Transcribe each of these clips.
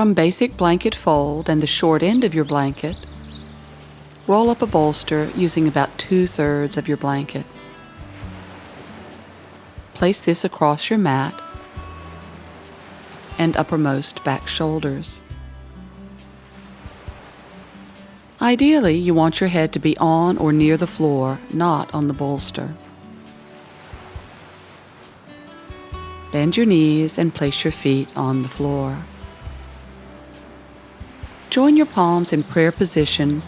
From basic blanket fold and the short end of your blanket, roll up a bolster using about 2/3 of your blanket. Place this across your mat and uppermost back shoulders. Ideally, you want your head to be on or near the floor, not on the bolster. Bend your knees and place your feet on the floor. Join your palms in prayer position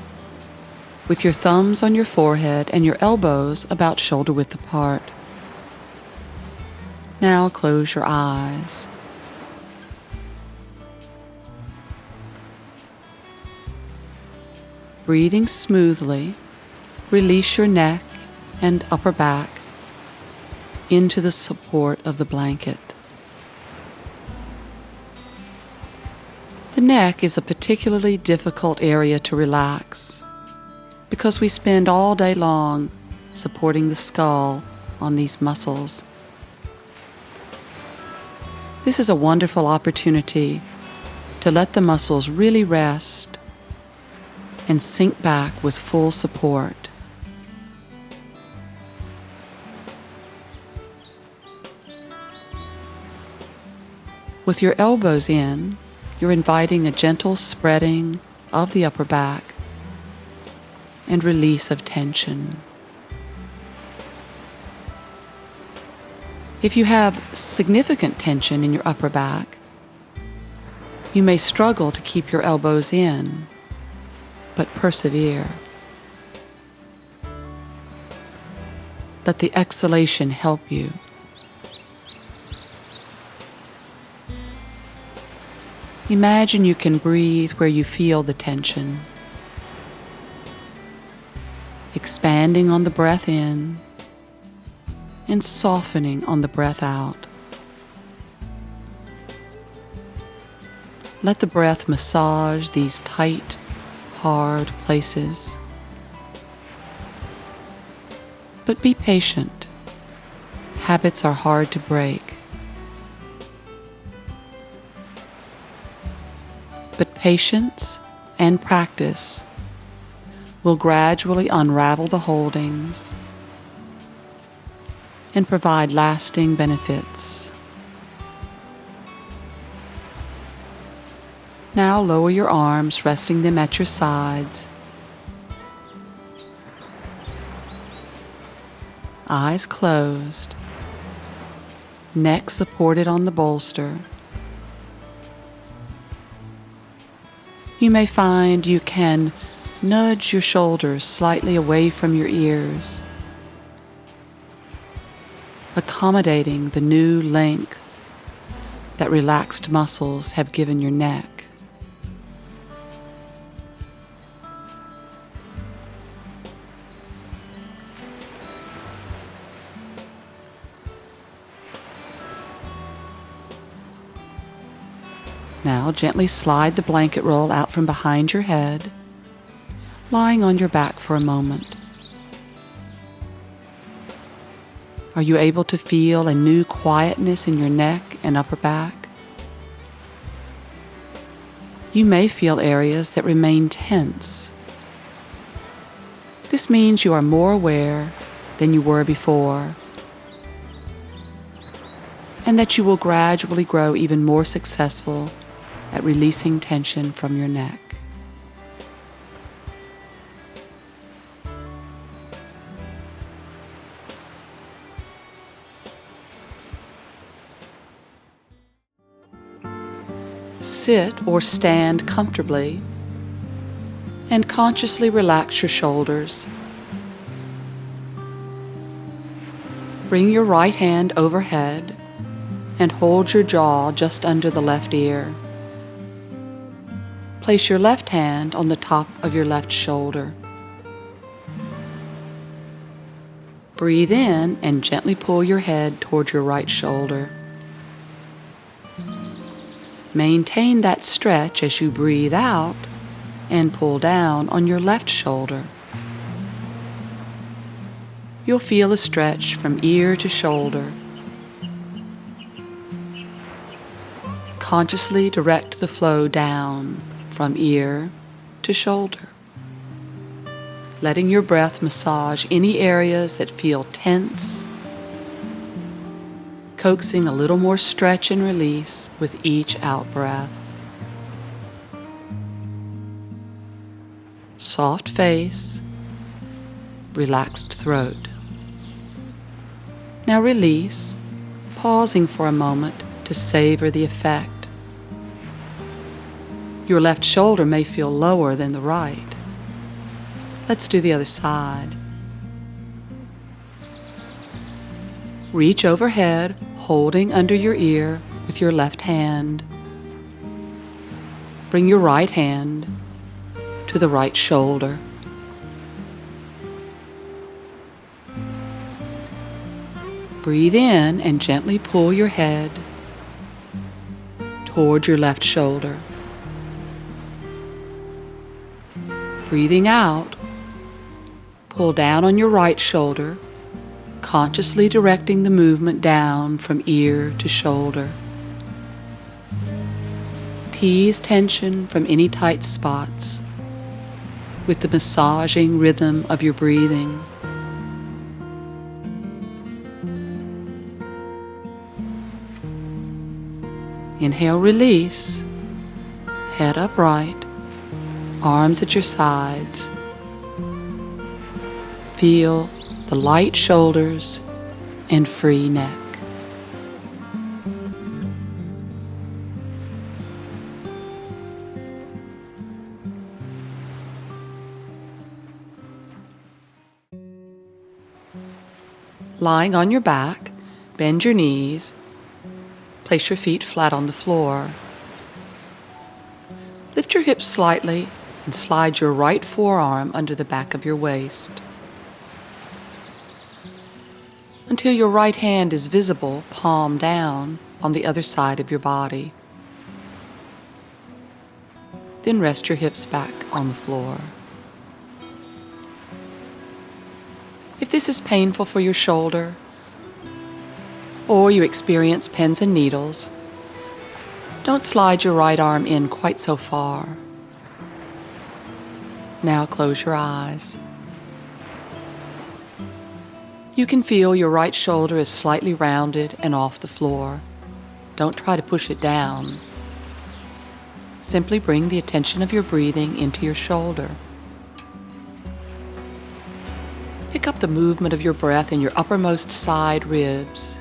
with your thumbs on your forehead and your elbows about shoulder width apart. Now close your eyes. Breathing smoothly, release your neck and upper back into the support of the blanket. The neck is a particularly difficult area to relax because we spend all day long supporting the skull on these muscles. This is a wonderful opportunity to let the muscles really rest and sink back with full support. With your elbows in, you're inviting a gentle spreading of the upper back and release of tension. If you have significant tension in your upper back, you may struggle to keep your elbows in, but persevere. Let the exhalation help you. Imagine you can breathe where you feel the tension, expanding on the breath in and softening on the breath out. Let the breath massage these tight, hard places. But be patient. Habits are hard to break. But patience and practice will gradually unravel the holdings and provide lasting benefits. Now lower your arms, resting them at your sides. Eyes closed, neck supported on the bolster. You may find you can nudge your shoulders slightly away from your ears, accommodating the new length that relaxed muscles have given your neck. Now gently slide the blanket roll out from behind your head, lying on your back for a moment. Are you able to feel a new quietness in your neck and upper back? You may feel areas that remain tense. This means you are more aware than you were before, and that you will gradually grow even more successful at releasing tension from your neck. Sit or stand comfortably and consciously relax your shoulders. Bring your right hand overhead and hold your jaw just under the left ear. Place your left hand on the top of your left shoulder. Breathe in and gently pull your head toward your right shoulder. Maintain that stretch as you breathe out and pull down on your left shoulder. You'll feel a stretch from ear to shoulder. Consciously direct the flow down from ear to shoulder, letting your breath massage any areas that feel tense, coaxing a little more stretch and release with each out-breath. Soft face, relaxed throat. Now release, pausing for a moment to savor the effect. Your left shoulder may feel lower than the right. Let's do the other side. Reach overhead, holding under your ear with your left hand. Bring your right hand to the right shoulder. Breathe in and gently pull your head toward your left shoulder. Breathing out, pull down on your right shoulder, consciously directing the movement down from ear to shoulder. Tease tension from any tight spots with the massaging rhythm of your breathing. Inhale, release, head upright, arms at your sides. Feel the light shoulders and free neck. Lying on your back, bend your knees. Place your feet flat on the floor. Lift your hips slightly and slide your right forearm under the back of your waist until your right hand is visible, palm down, on the other side of your body. Then rest your hips back on the floor. If this is painful for your shoulder, or you experience pins and needles, don't slide your right arm in quite so far. Now close your eyes. You can feel your right shoulder is slightly rounded and off the floor. Don't try to push it down. Simply bring the attention of your breathing into your shoulder. Pick up the movement of your breath in your uppermost side ribs.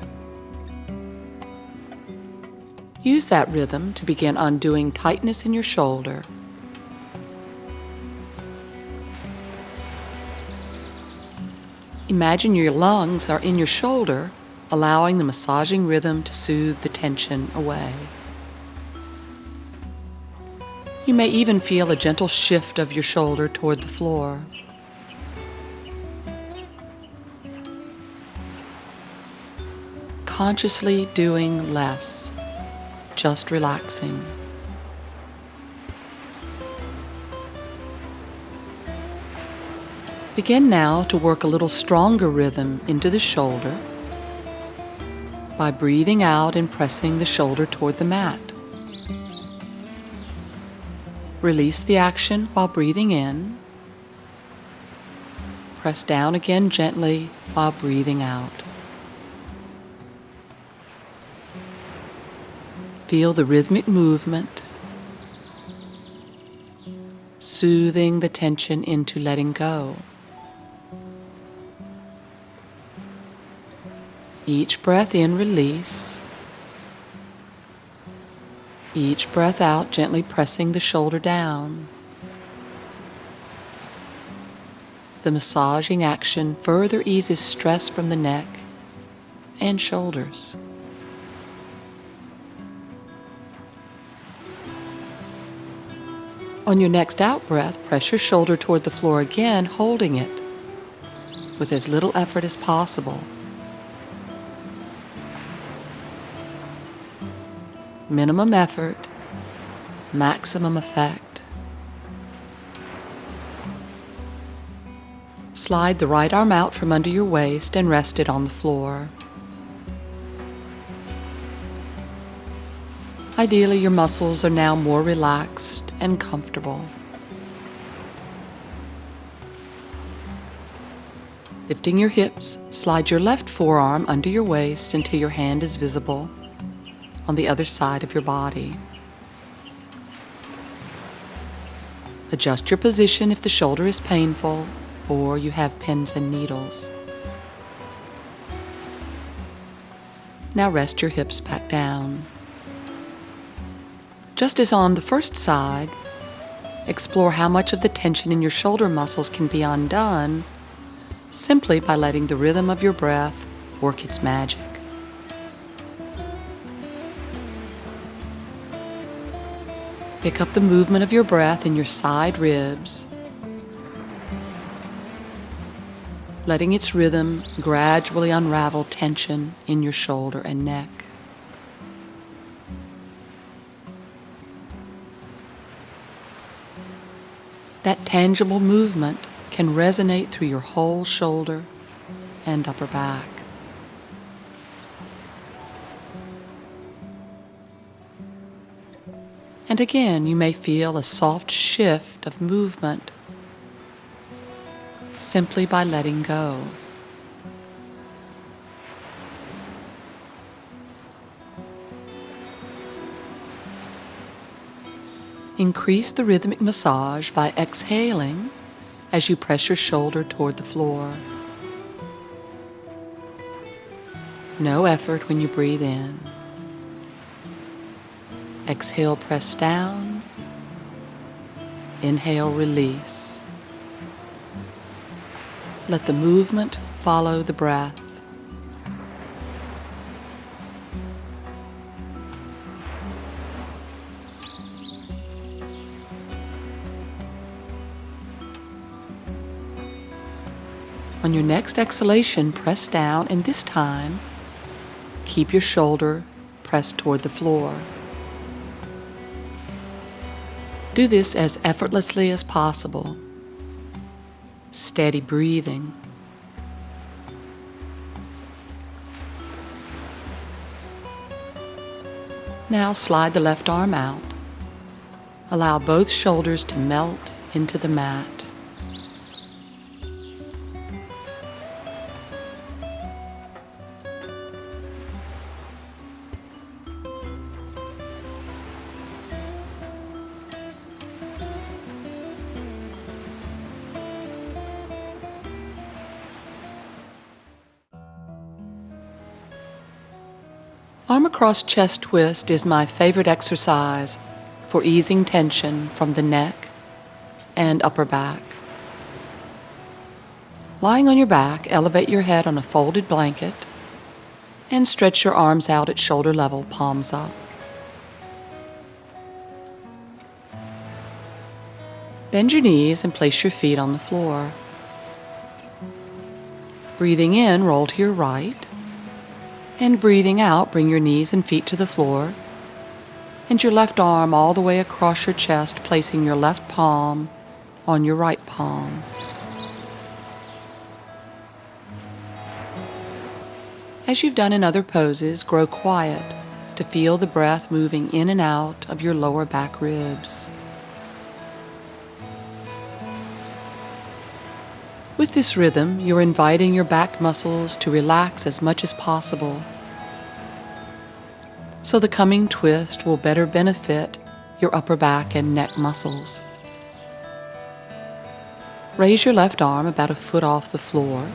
Use that rhythm to begin undoing tightness in your shoulder. Imagine your lungs are in your shoulder, allowing the massaging rhythm to soothe the tension away. You may even feel a gentle shift of your shoulder toward the floor. Consciously doing less, just relaxing. Begin now to work a little stronger rhythm into the shoulder by breathing out and pressing the shoulder toward the mat. Release the action while breathing in. Press down again gently while breathing out. Feel the rhythmic movement, soothing the tension into letting go. Each breath in, release. Each breath out, gently pressing the shoulder down. The massaging action further eases stress from the neck and shoulders. On your next out breath, press your shoulder toward the floor again, holding it with as little effort as possible. Minimum effort, maximum effect. Slide the right arm out from under your waist and rest it on the floor. Ideally, your muscles are now more relaxed and comfortable. Lifting your hips, slide your left forearm under your waist until your hand is visible on the other side of your body. Adjust your position if the shoulder is painful or you have pins and needles. Now rest your hips back down. Just as on the first side, explore how much of the tension in your shoulder muscles can be undone simply by letting the rhythm of your breath work its magic. Pick up the movement of your breath in your side ribs, letting its rhythm gradually unravel tension in your shoulder and neck. That tangible movement can resonate through your whole shoulder and upper back. And again, you may feel a soft shift of movement simply by letting go. Increase the rhythmic massage by exhaling as you press your shoulder toward the floor. No effort when you breathe in. Exhale, press down. Inhale, release. Let the movement follow the breath. On your next exhalation, press down, and this time, keep your shoulder pressed toward the floor. Do this as effortlessly as possible. Steady breathing. Now slide the left arm out. Allow both shoulders to melt into the mat. Arm across chest twist is my favorite exercise for easing tension from the neck and upper back. Lying on your back, elevate your head on a folded blanket and stretch your arms out at shoulder level, palms up. Bend your knees and place your feet on the floor. Breathing in, roll to your right. And breathing out, bring your knees and feet to the floor, and your left arm all the way across your chest, placing your left palm on your right palm. As you've done in other poses, grow quiet to feel the breath moving in and out of your lower back ribs. With this rhythm, you're inviting your back muscles to relax as much as possible, so the coming twist will better benefit your upper back and neck muscles. Raise your left arm about a foot off the floor,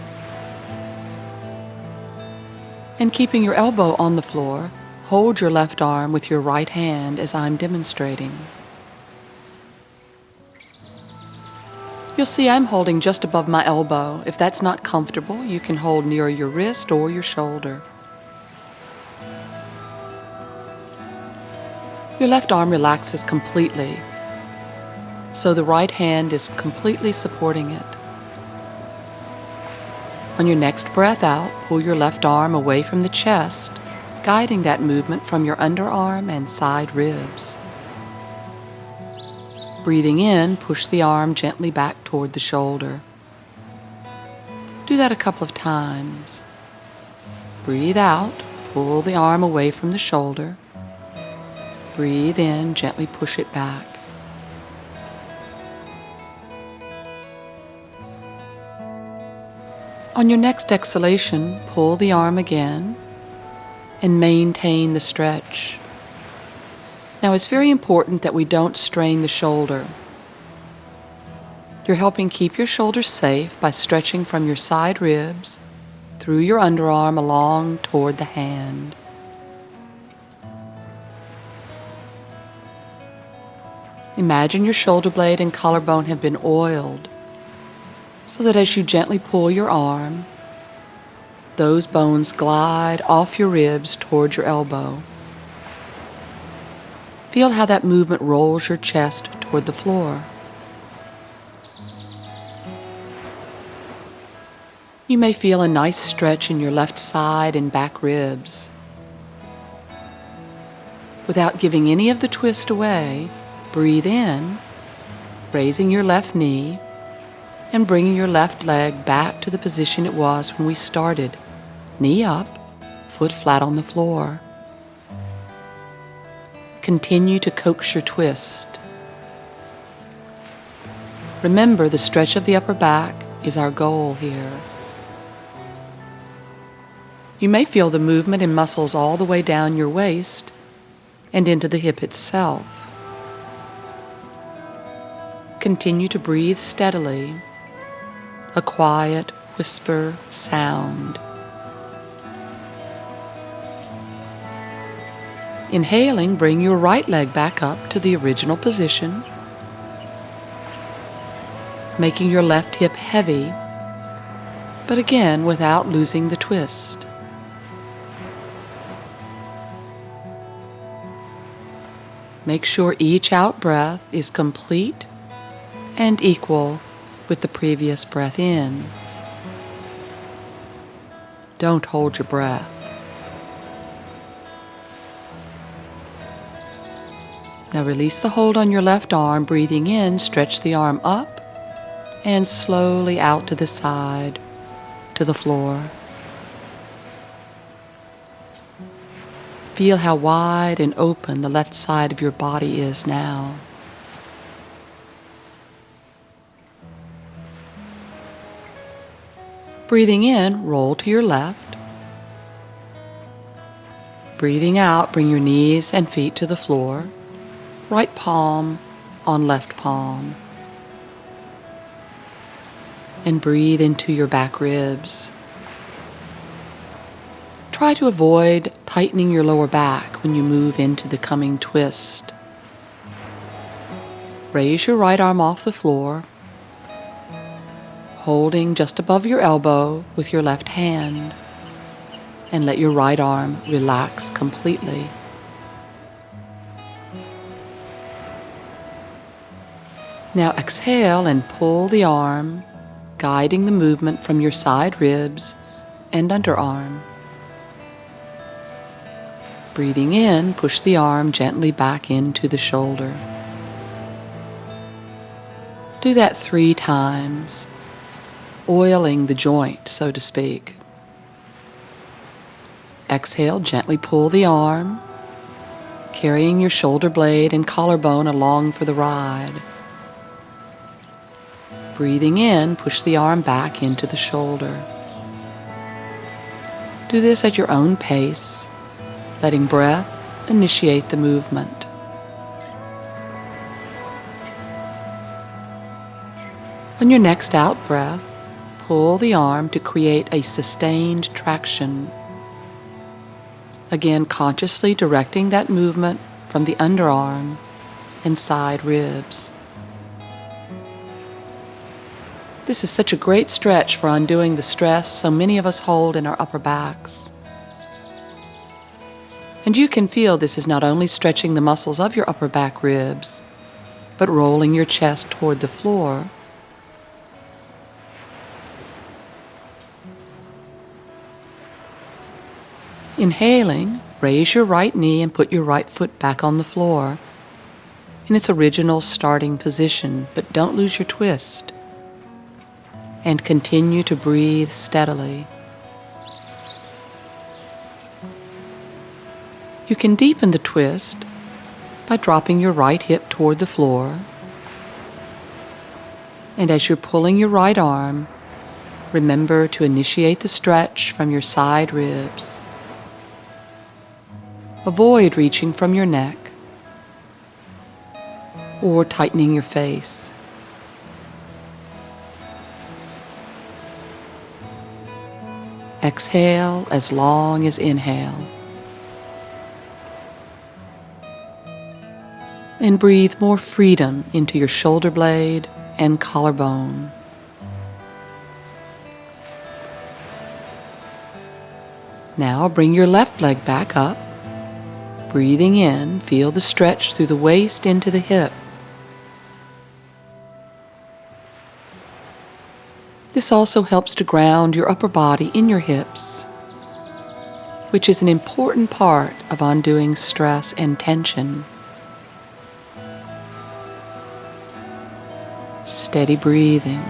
and keeping your elbow on the floor, hold your left arm with your right hand as I'm demonstrating. You'll see I'm holding just above my elbow. If that's not comfortable, you can hold near your wrist or your shoulder. Your left arm relaxes completely, so the right hand is completely supporting it. On your next breath out, pull your left arm away from the chest, guiding that movement from your underarm and side ribs. Breathing in, push the arm gently back toward the shoulder. Do that a couple of times. Breathe out, pull the arm away from the shoulder. Breathe in, gently push it back. On your next exhalation, pull the arm again and maintain the stretch. Now, it's very important that we don't strain the shoulder. You're helping keep your shoulders safe by stretching from your side ribs through your underarm along toward the hand. Imagine your shoulder blade and collarbone have been oiled so that as you gently pull your arm, those bones glide off your ribs toward your elbow. Feel how that movement rolls your chest toward the floor. You may feel a nice stretch in your left side and back ribs. Without giving any of the twist away, breathe in, raising your left knee and bringing your left leg back to the position it was when we started. Knee up, foot flat on the floor. Continue to coax your twist. Remember, the stretch of the upper back is our goal here. You may feel the movement in muscles all the way down your waist and into the hip itself. Continue to breathe steadily, a quiet whisper sound. Inhaling, bring your right leg back up to the original position, making your left hip heavy, but again without losing the twist. Make sure each out-breath is complete and equal with the previous breath in. Don't hold your breath. Now release the hold on your left arm. Breathing in, stretch the arm up and slowly out to the side, to the floor. Feel how wide and open the left side of your body is now. Breathing in, roll to your left. Breathing out, bring your knees and feet to the floor. Right palm on left palm. And breathe into your back ribs. Try to avoid tightening your lower back when you move into the coming twist. Raise your right arm off the floor, holding just above your elbow with your left hand, and let your right arm relax completely. Now exhale and pull the arm, guiding the movement from your side ribs and underarm. Breathing in, push the arm gently back into the shoulder. Do that 3 times, oiling the joint, so to speak. Exhale, gently pull the arm, carrying your shoulder blade and collarbone along for the ride. Breathing in, push the arm back into the shoulder. Do this at your own pace, letting breath initiate the movement. On your next out breath, pull the arm to create a sustained traction. Again, consciously directing that movement from the underarm and side ribs. This is such a great stretch for undoing the stress so many of us hold in our upper backs. And you can feel this is not only stretching the muscles of your upper back ribs, but rolling your chest toward the floor. Inhaling, raise your right knee and put your right foot back on the floor in its original starting position, but don't lose your twist. And continue to breathe steadily. You can deepen the twist by dropping your right hip toward the floor. And as you're pulling your right arm, remember to initiate the stretch from your side ribs. Avoid reaching from your neck or tightening your face. Exhale as long as inhale. And breathe more freedom into your shoulder blade and collarbone. Now bring your left leg back up. Breathing in, feel the stretch through the waist into the hip. This also helps to ground your upper body in your hips, which is an important part of undoing stress and tension. Steady breathing.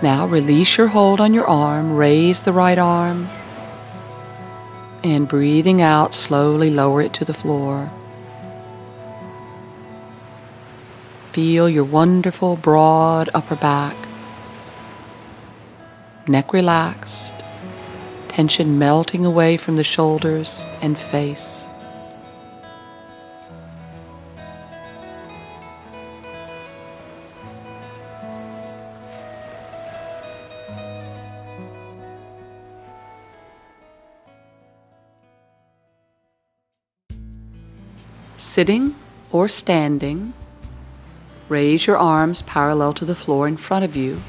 Now release your hold on your arm, raise the right arm, and breathing out, slowly lower it to the floor. Feel your wonderful broad upper back, neck relaxed, tension melting away from the shoulders and face. Sitting or standing, raise your arms parallel to the floor in front of you,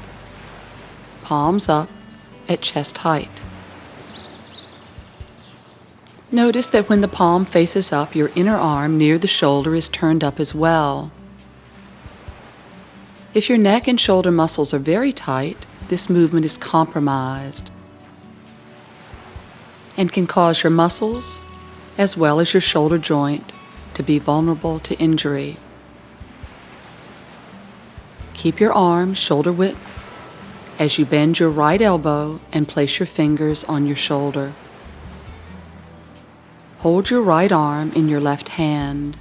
palms up at chest height. Notice that when the palm faces up, your inner arm near the shoulder is turned up as well. If your neck and shoulder muscles are very tight, this movement is compromised and can cause your muscles, as well as your shoulder joint, to be vulnerable to injury. Keep your arms shoulder width as you bend your right elbow and place your fingers on your shoulder. Hold your right arm in your left hand.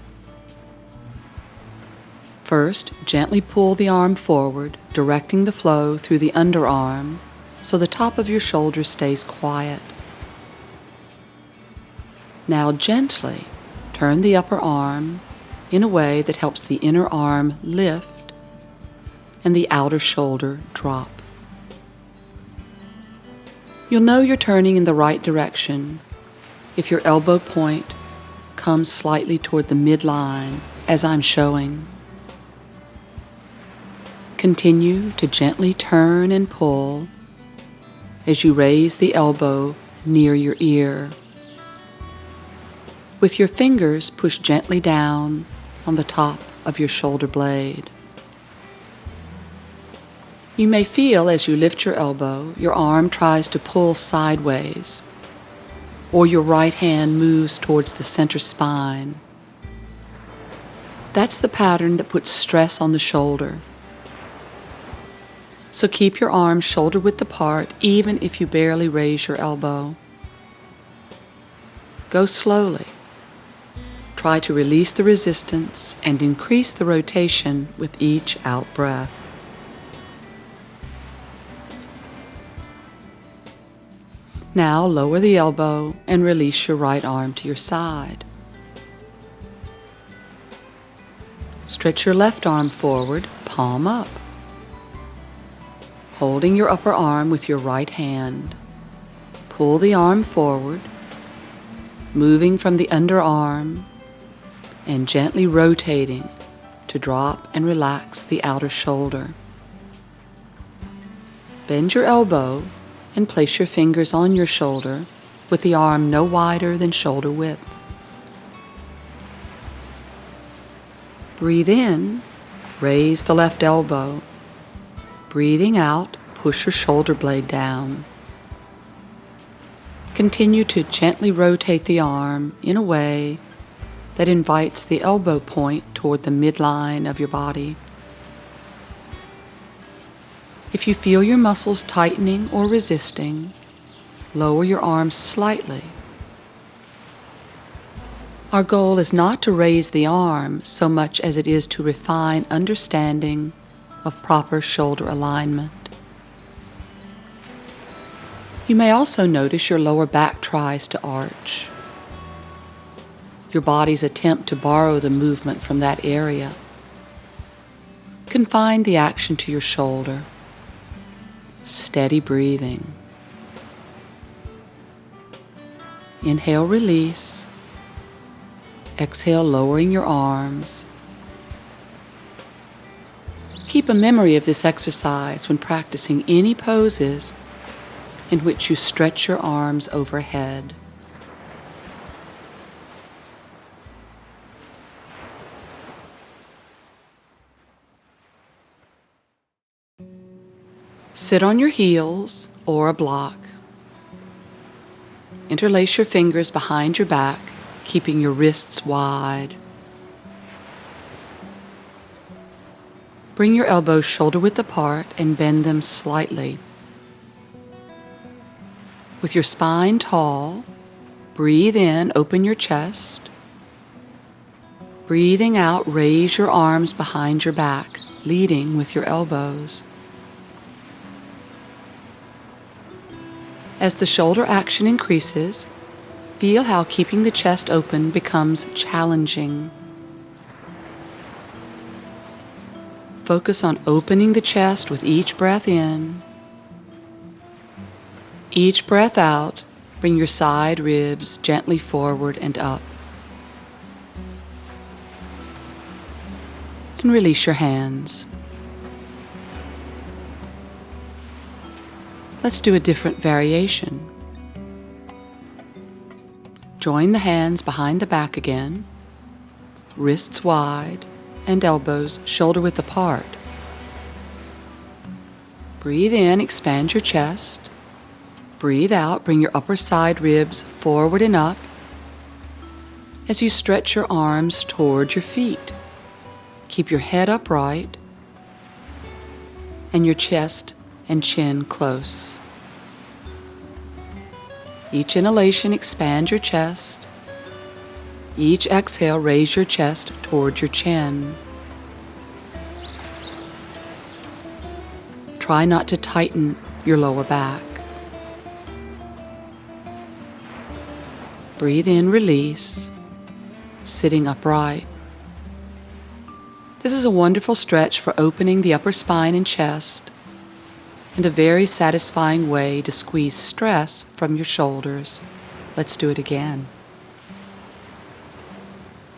First, gently pull the arm forward, directing the flow through the underarm so the top of your shoulder stays quiet. Now gently turn the upper arm in a way that helps the inner arm lift and the outer shoulder drop. You'll know you're turning in the right direction if your elbow point comes slightly toward the midline, as I'm showing. Continue to gently turn and pull as you raise the elbow near your ear. With your fingers, push gently down on the top of your shoulder blade. You may feel as you lift your elbow, your arm tries to pull sideways, or your right hand moves towards the center spine. That's the pattern that puts stress on the shoulder. So keep your arms shoulder width apart, even if you barely raise your elbow. Go slowly. Try to release the resistance and increase the rotation with each out breath. Now lower the elbow and release your right arm to your side. Stretch your left arm forward, palm up. Holding your upper arm with your right hand, pull the arm forward, moving from the underarm and gently rotating to drop and relax the outer shoulder. Bend your elbow and place your fingers on your shoulder with the arm no wider than shoulder width. Breathe in, raise the left elbow. Breathing out, push your shoulder blade down. Continue to gently rotate the arm in a way that invites the elbow point toward the midline of your body. If you feel your muscles tightening or resisting, Lower your arms slightly. Our goal is not to raise the arm so much as it is to refine understanding of proper shoulder alignment. You may also notice your lower back tries to arch. Your body's attempt to borrow the movement from that area. Confine the action to your shoulder. Steady breathing. Inhale, release. Exhale, lowering your arms. Keep a memory of this exercise when practicing any poses in which you stretch your arms overhead. Sit on your heels or a block. Interlace your fingers behind your back, keeping your wrists wide. Bring your elbows shoulder-width apart and bend them slightly. With your spine tall, breathe in, open your chest. Breathing out, raise your arms behind your back, leading with your elbows. As the shoulder action increases, feel how keeping the chest open becomes challenging. Focus on opening the chest with each breath in. Each breath out, bring your side ribs gently forward and up. And release your hands. Let's do a different variation. Join the hands behind the back again, wrists wide and elbows shoulder-width apart. Breathe in, expand your chest. Breathe out, bring your upper side ribs forward and up as you stretch your arms toward your feet. Keep your head upright and your chest and chin close. Each inhalation, expand your chest. Each exhale, raise your chest toward your chin. Try not to tighten your lower back. Breathe in, release, sitting upright. This is a wonderful stretch for opening the upper spine and chest, and a very satisfying way to squeeze stress from your shoulders. Let's do it again.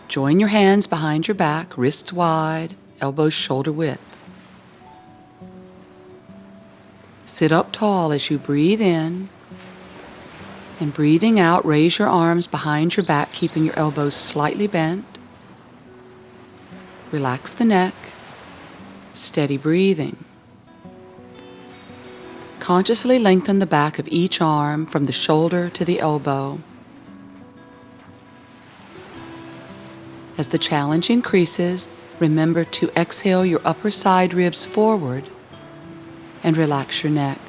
Join your hands behind your back, wrists wide, elbows shoulder width. Sit up tall as you breathe in, and breathing out, raise your arms behind your back, keeping your elbows slightly bent. Relax the neck, steady breathing. Consciously lengthen the back of each arm from the shoulder to the elbow. As the challenge increases, remember to exhale your upper side ribs forward and relax your neck.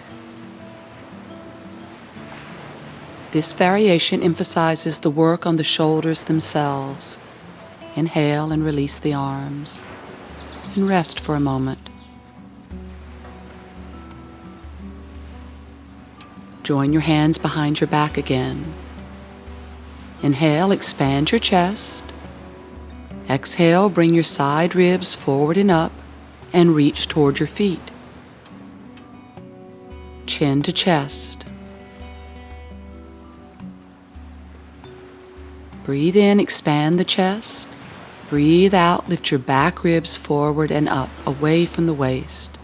This variation emphasizes the work on the shoulders themselves. Inhale and release the arms, and rest for a moment. Join your hands behind your back again. Inhale, expand your chest. Exhale, bring your side ribs forward and up, and reach toward your feet. Chin to chest. Breathe in, expand the chest. Breathe out, lift your back ribs forward and up, away from the waist.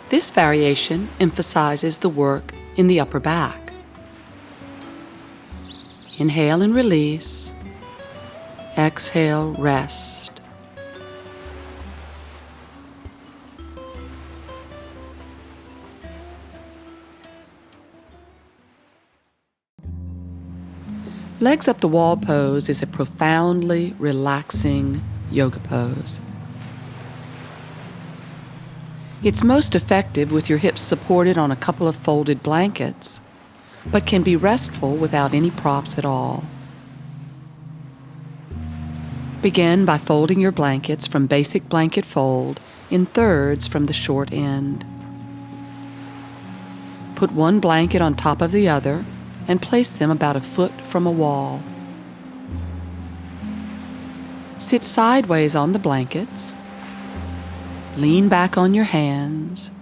This variation emphasizes the work in the upper back. Inhale and release. Exhale, rest. Legs up the wall pose is a profoundly relaxing yoga pose. It's most effective with your hips supported on a couple of folded blankets, but can be restful without any props at all. Begin by folding your blankets from basic blanket fold in thirds from the short end. Put one blanket on top of the other and place them about a foot from a wall. Sit sideways on the blankets, lean back on your hands,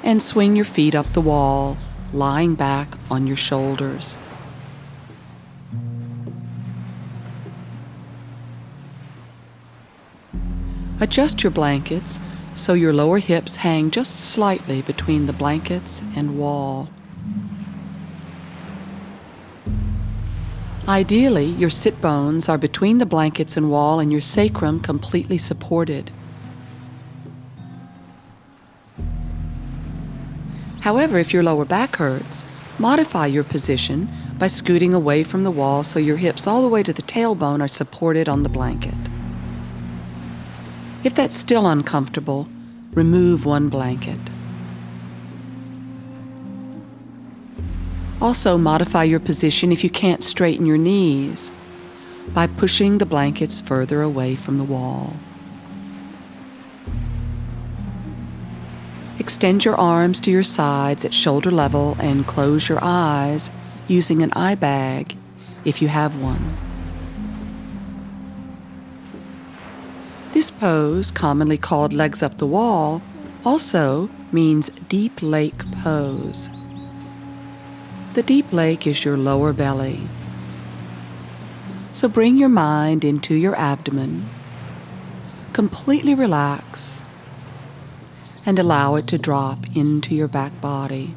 and swing your feet up the wall, lying back on your shoulders. Adjust your blankets so your lower hips hang just slightly between the blankets and wall. Ideally, your sit bones are between the blankets and wall and your sacrum completely supported. However, if your lower back hurts, modify your position by scooting away from the wall so your hips all the way to the tailbone are supported on the blanket. If that's still uncomfortable, remove one blanket. Also, modify your position if you can't straighten your knees by pushing the blankets further away from the wall. Extend your arms to your sides at shoulder level and close your eyes using an eye bag if you have one. This pose, commonly called legs up the wall, also means deep lake pose. The deep lake is your lower belly. So bring your mind into your abdomen, completely relax, and allow it to drop into your back body.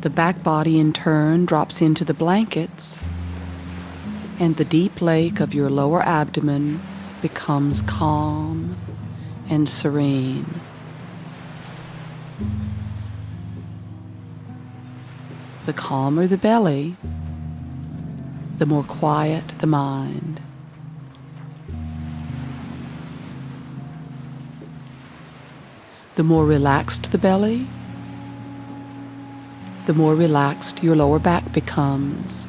The back body in turn drops into the blankets, and the deep lake of your lower abdomen becomes calm and serene. The calmer the belly, the more quiet the mind. The more relaxed the belly, the more relaxed your lower back becomes,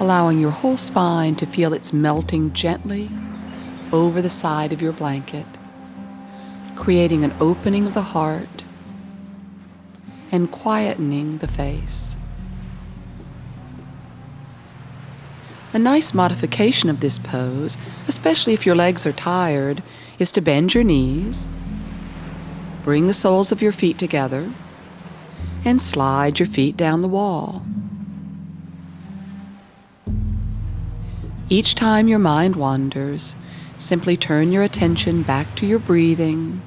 allowing your whole spine to feel its melting gently over the side of your blanket, creating an opening of the heart and quietening the face. A nice modification of this pose, especially if your legs are tired, is to bend your knees, bring the soles of your feet together, and slide your feet down the wall. Each time your mind wanders, simply turn your attention back to your breathing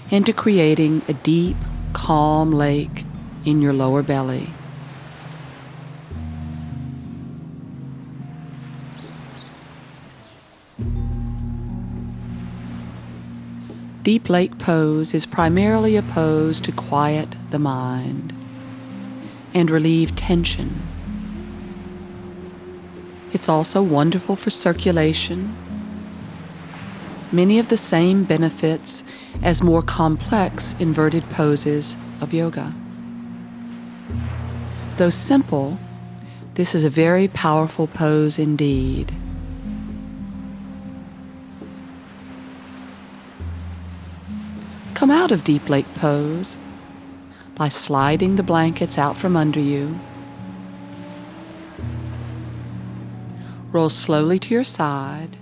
and to creating a deep, calm lake in your lower belly. Deep lake pose is primarily a pose to quiet the mind and relieve tension. It's also wonderful for circulation, many of the same benefits as more complex inverted poses of yoga. Though simple, this is a very powerful pose indeed. Come out of deep lake pose by sliding the blankets out from under you. Roll slowly to your side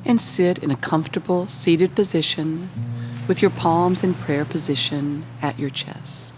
and sit in a comfortable seated position with your palms in prayer position at your chest.